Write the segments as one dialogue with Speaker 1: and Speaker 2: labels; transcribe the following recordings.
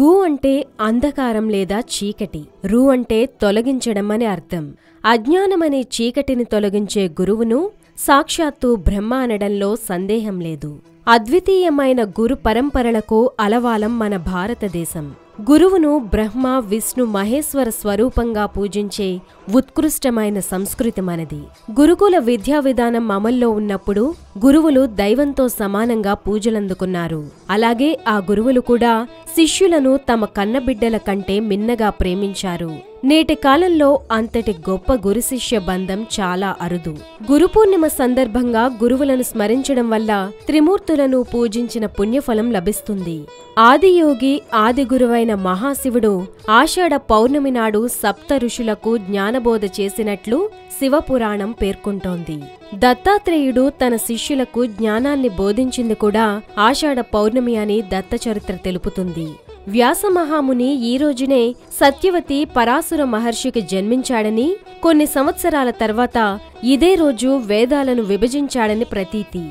Speaker 1: గు అంటే అంధకారం లేదా చీకటి. రు అంటే తొలగించడం అని అర్థం. అజ్ఞానమనే చీకటిని తొలగించే గురువును సాక్షాత్తు బ్రహ్మ అనడంలో సందేహం లేదు. అద్వితీయమైన గురు పరంపరలకు అలవాలం మన భారతదేశం. గురువును బ్రహ్మ, విష్ణు, మహేశ్వర స్వరూపంగా పూజించే ఉత్కృష్టమైన సంస్కృతి మనది. గురుకుల విద్యా విధానం అమల్లో ఉన్నప్పుడు గురువులు దైవంతో సమానంగా పూజలందుకున్నారు. అలాగే ఆ గురువులు కూడా శిష్యులను తమ కన్నబిడ్డల కంటే మిన్నగా ప్రేమించారు. నేటి కాలంలో అంతటి గొప్ప గురు శిష్య బంధం చాలా అరుదు. గురు పూర్ణిమ సందర్భంగా గురువులను స్మరించడం వల్ల త్రిమూర్తులను పూజించిన పుణ్యఫలం లభిస్తుంది. ఆదియోగి, ఆది గురువైన మహాశివుడు ఆషాఢ పౌర్ణమి నాడు సప్త ఋషులకు జ్ఞానబోధ చేసినట్లు శివపురాణం పేర్కొంటోంది. దత్తాత్రేయుడు తన శిష్యులకు జ్ఞానాన్ని బోధించింది కూడా ఆషాఢ పౌర్ణమి అని దత్తచరిత్ర తెలుపుతుంది. వ్యాసమహాముని ఈ రోజునే సత్యవతి పరాశుర మహర్షికి జన్మించాడని, కొన్ని సంవత్సరాల తర్వాత ఇదే రోజు వేదాలను విభజించాడని ప్రతీతి.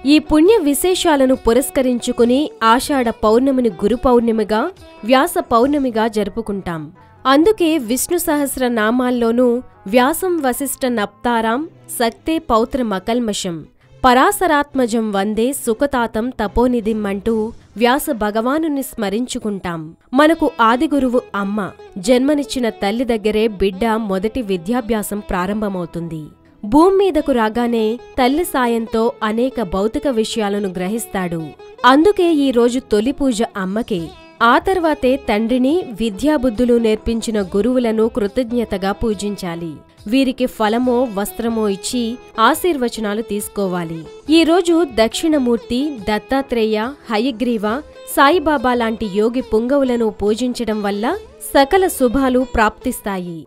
Speaker 1: ఈ పుణ్య విశేషాలను పురస్కరించుకుని ఆషాఢ పౌర్ణమిని గురు పౌర్ణమిగా, వ్యాస పౌర్ణమిగా జరుపుకుంటాం. అందుకే విష్ణు సహస్ర నామాల్లోనూ వ్యాసం వశిష్ఠ నప్తారాం సక్తే పౌత్ర మకల్మషం పరాశరాత్మజం వందే సుఖతాతం తపోనిధిం అంటూ వ్యాస భగవానుని స్మరించుకుంటాం. మనకు ఆదిగురువు అమ్మ. జన్మనిచ్చిన తల్లి దగ్గరే బిడ్డ మొదటి విద్యాభ్యాసం ప్రారంభమవుతుంది. భూమ్మీదకు రాగానే తల్లి సాయంతో అనేక భౌతిక విషయాలను గ్రహిస్తాడు. అందుకే ఈ రోజు తొలి పూజ అమ్మకే. ఆ తర్వాతే తండ్రిని, విద్యాబుద్ధులు నేర్పించిన గురువులను కృతజ్ఞతగా పూజించాలి. వీరికి ఫలమో వస్త్రమో ఇచ్చి ఆశీర్వచనాలు తీసుకోవాలి. ఈ రోజు దక్షిణమూర్తి, దత్తాత్రేయ, హయగ్రీవ, సాయిబాబా లాంటి యోగి పుంగవులను పూజించడం వల్ల సకల శుభాలు ప్రాప్తిస్తాయి.